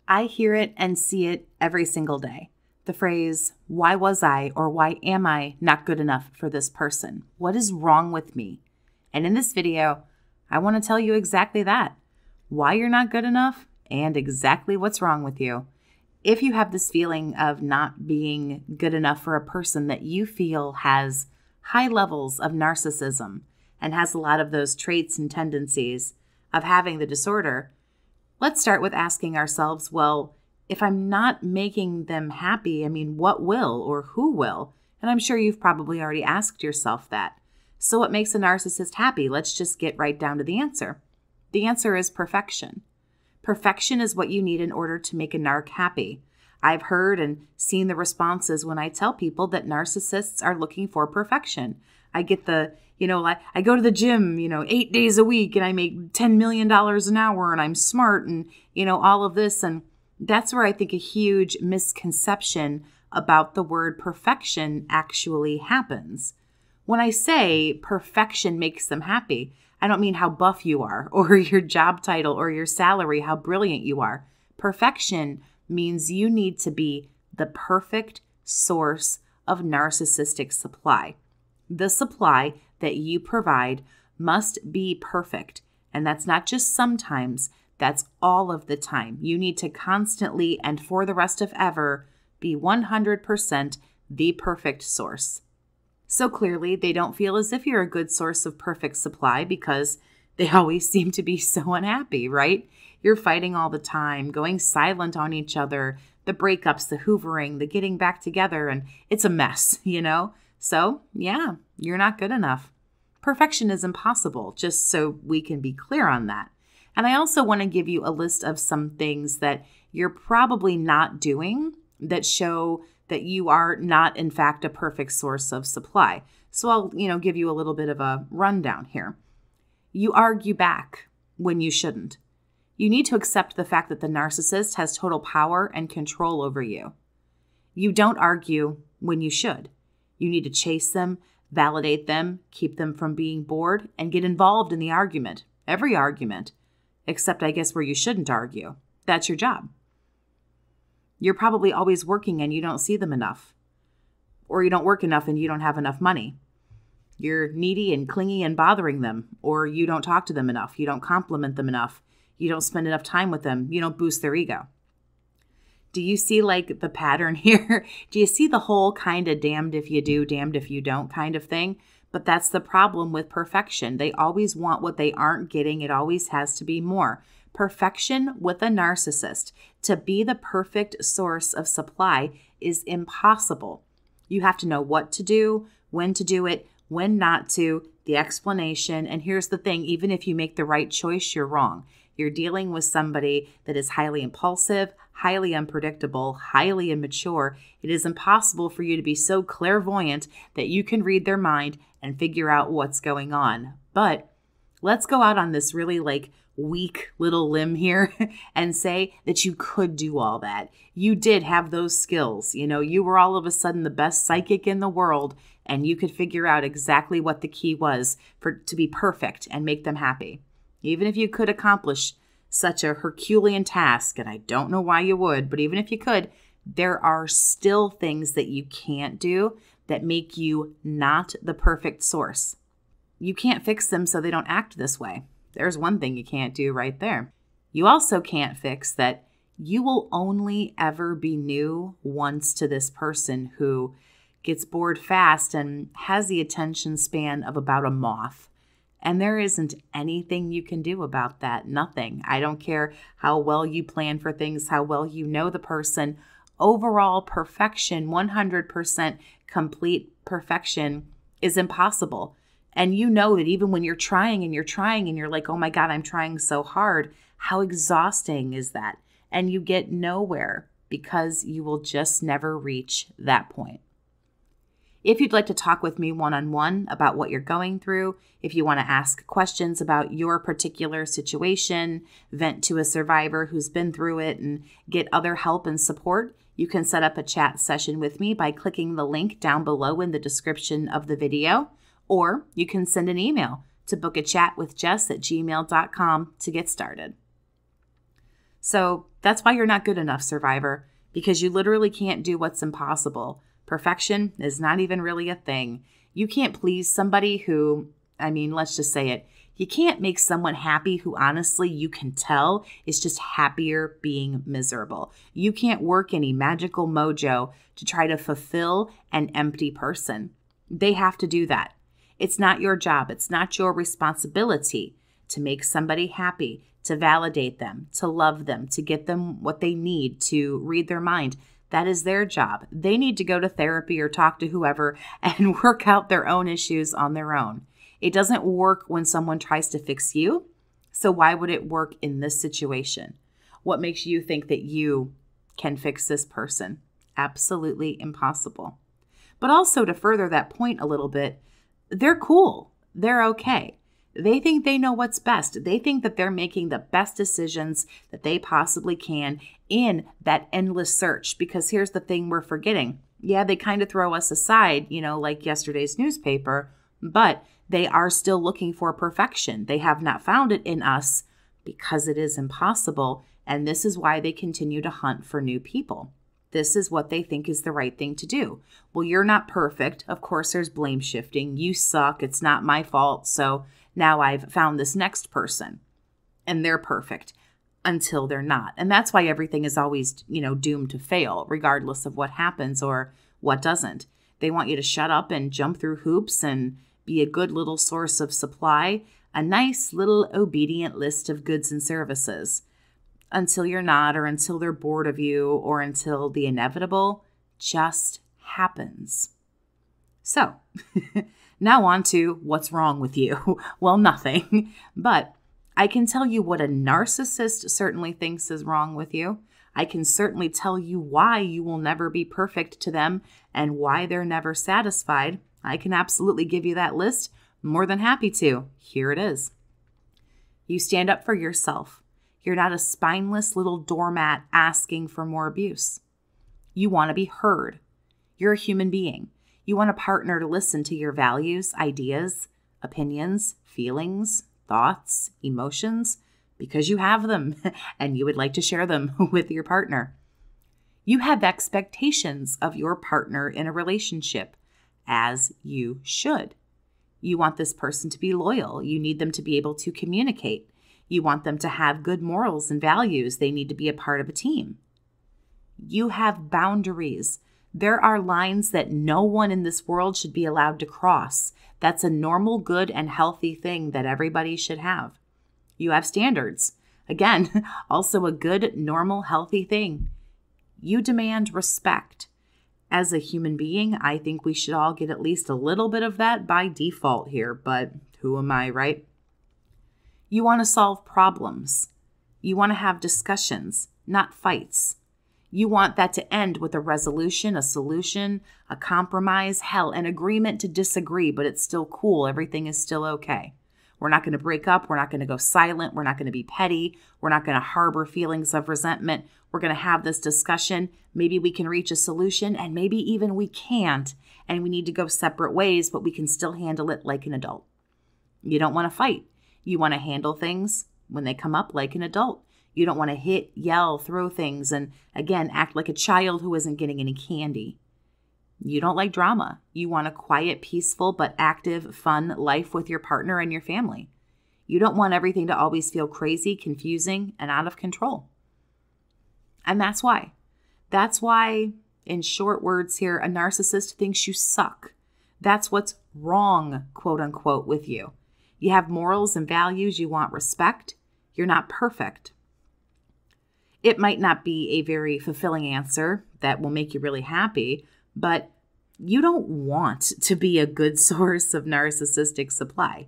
I hear it and see it every single day. The phrase, why was I or why am I not good enough for this person? What is wrong with me? And in this video, I want to tell you exactly that. Why you're not good enough and exactly what's wrong with you. If you have this feeling of not being good enough for a person that you feel has high levels of narcissism and has a lot of those traits and tendencies of having the disorder, let's start with asking ourselves, well, if I'm not making them happy, what will or who will? And I'm sure you've probably already asked yourself that. So what makes a narcissist happy? Let's just get right down to the answer. The answer is perfection. Perfection is what you need in order to make a narc happy. I've heard and seen the responses when I tell people that narcissists are looking for perfection. I get I go to the gym, 8 days a week and I make $10 million an hour and I'm smart and, all of this. And that's where I think a huge misconception about the word perfection actually happens. When I say perfection makes them happy, I don't mean how buff you are or your job title or your salary, how brilliant you are. Perfection means you need to be the perfect source of narcissistic supply. The supply that you provide must be perfect. And that's not just sometimes, that's all of the time. You need to constantly and for the rest of ever be 100% the perfect source. So clearly, they don't feel as if you're a good source of perfect supply because they always seem to be so unhappy, right? You're fighting all the time, going silent on each other, the breakups, the hoovering, the getting back together, and it's a mess, So, yeah, you're not good enough. Perfection is impossible, just so we can be clear on that. And I also want to give you a list of some things that you're probably not doing that show that you are not, in fact, a perfect source of supply. So I'll, give you a little bit of a rundown here. You argue back when you shouldn't. You need to accept the fact that the narcissist has total power and control over you. You don't argue when you should. You need to chase them, validate them, keep them from being bored, and get involved in the argument. Every argument, except I guess where you shouldn't argue. That's your job. You're probably always working and you don't see them enough. Or you don't work enough and you don't have enough money. You're needy and clingy and bothering them. Or you don't talk to them enough. You don't compliment them enough. You don't spend enough time with them. You don't boost their ego. Do you see the pattern here? Do you see the whole kind of damned if you do, damned if you don't kind of thing? But that's the problem with perfection. They always want what they aren't getting. It always has to be more. Perfection with a narcissist, to be the perfect source of supply, is impossible. You have to know what to do, when to do it, when not to, the explanation. And here's the thing, even if you make the right choice, you're wrong. You're dealing with somebody that is highly impulsive, highly unpredictable, highly immature. It is impossible for you to be so clairvoyant that you can read their mind and figure out what's going on. But let's go out on this really weak little limb here and say that you could do all that. You did have those skills. You were all of a sudden the best psychic in the world and you could figure out exactly what the key was to be perfect and make them happy. Even if you could accomplish such a Herculean task, and I don't know why you would, but even if you could, there are still things that you can't do that make you not the perfect source. You can't fix them so they don't act this way. There's one thing you can't do right there. You also can't fix that you will only ever be new once to this person who gets bored fast and has the attention span of about a moth. And there isn't anything you can do about that. Nothing. I don't care how well you plan for things, how well you know the person. Overall perfection, 100% complete perfection is impossible. And you know that even when you're trying and you're like, oh my God, I'm trying so hard. How exhausting is that? And you get nowhere because you will just never reach that point. If you'd like to talk with me one-on-one about what you're going through, if you want to ask questions about your particular situation, vent to a survivor who's been through it, and get other help and support, you can set up a chat session with me by clicking the link down below in the description of the video, or you can send an email to BookAChatWithJess@gmail.com to get started. So that's why you're not good enough, survivor, because you literally can't do what's impossible. Perfection is not even really a thing. You can't please somebody who, let's just say it. You can't make someone happy who honestly you can tell is just happier being miserable. You can't work any magical mojo to try to fulfill an empty person. They have to do that. It's not your job. It's not your responsibility to make somebody happy, to validate them, to love them, to get them what they need, to read their mind. That is their job. They need to go to therapy or talk to whoever and work out their own issues on their own. It doesn't work when someone tries to fix you. So why would it work in this situation? What makes you think that you can fix this person? Absolutely impossible. But also to further that point a little bit, they're cool. They're okay. They think they know what's best. They think that they're making the best decisions that they possibly can in that endless search. Because here's the thing we're forgetting. Yeah, they kind of throw us aside, like yesterday's newspaper, but they are still looking for perfection. They have not found it in us because it is impossible. And this is why they continue to hunt for new people. This is what they think is the right thing to do. Well, you're not perfect. Of course, there's blame shifting. You suck. It's not my fault. So now I've found this next person and they're perfect until they're not. And that's why everything is always, doomed to fail, regardless of what happens or what doesn't. They want you to shut up and jump through hoops and be a good little source of supply, a nice little obedient list of goods and services until you're not, or until they're bored of you, or until the inevitable just happens. So now on to what's wrong with you. Well, nothing, but I can tell you what a narcissist certainly thinks is wrong with you. I can certainly tell you why you will never be perfect to them and why they're never satisfied. I can absolutely give you that list. More than happy to. Here it is. You stand up for yourself. You're not a spineless little doormat asking for more abuse. You want to be heard. You're a human being. You want a partner to listen to your values, ideas, opinions, feelings, thoughts, emotions, because you have them and you would like to share them with your partner. You have expectations of your partner in a relationship, as you should. You want this person to be loyal. You need them to be able to communicate. You want them to have good morals and values. They need to be a part of a team. You have boundaries. There are lines that no one in this world should be allowed to cross. That's a normal, good, and healthy thing that everybody should have. You have standards. Again, also a good, normal, healthy thing. You demand respect. As a human being, I think we should all get at least a little bit of that by default here, but who am I, right? You want to solve problems. You want to have discussions, not fights. You want that to end with a resolution, a solution, a compromise, hell, an agreement to disagree, but it's still cool. Everything is still okay. We're not going to break up. We're not going to go silent. We're not going to be petty. We're not going to harbor feelings of resentment. We're going to have this discussion. Maybe we can reach a solution, and maybe even we can't, and we need to go separate ways, but we can still handle it like an adult. You don't want to fight. You want to handle things when they come up like an adult. You don't want to hit, yell, throw things, and again, act like a child who isn't getting any candy. You don't like drama. You want a quiet, peaceful, but active, fun life with your partner and your family. You don't want everything to always feel crazy, confusing, and out of control. And that's why. That's why, in short words here, a narcissist thinks you suck. That's what's wrong, quote unquote, with you. You have morals and values. You want respect. You're not perfect. It might not be a very fulfilling answer that will make you really happy, but you don't want to be a good source of narcissistic supply.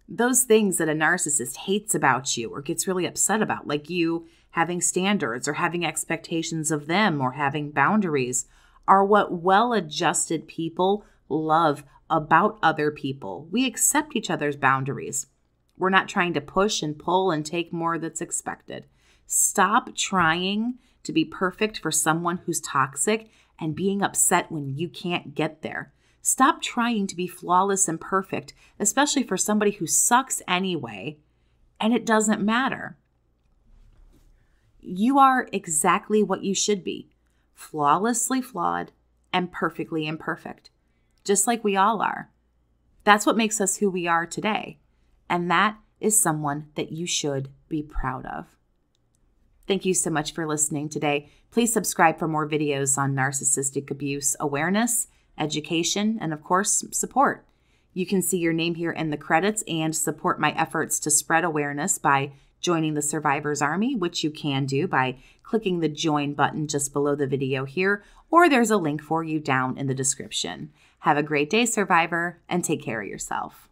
Those things that a narcissist hates about you or gets really upset about, like you having standards or having expectations of them or having boundaries, are what well-adjusted people love about other people. We accept each other's boundaries. We're not trying to push and pull and take more that's expected. Stop trying to be perfect for someone who's toxic and being upset when you can't get there. Stop trying to be flawless and perfect, especially for somebody who sucks anyway, and it doesn't matter. you are exactly what you should be, flawlessly flawed and perfectly imperfect, just like we all are. That's what makes us who we are today. And that is someone that you should be proud of. Thank you so much for listening today. Please subscribe for more videos on narcissistic abuse awareness, education, and of course, support. You can see your name here in the credits and support my efforts to spread awareness by joining the Survivors Army, which you can do by clicking the join button just below the video here, or there's a link for you down in the description. Have a great day, Survivor, and take care of yourself.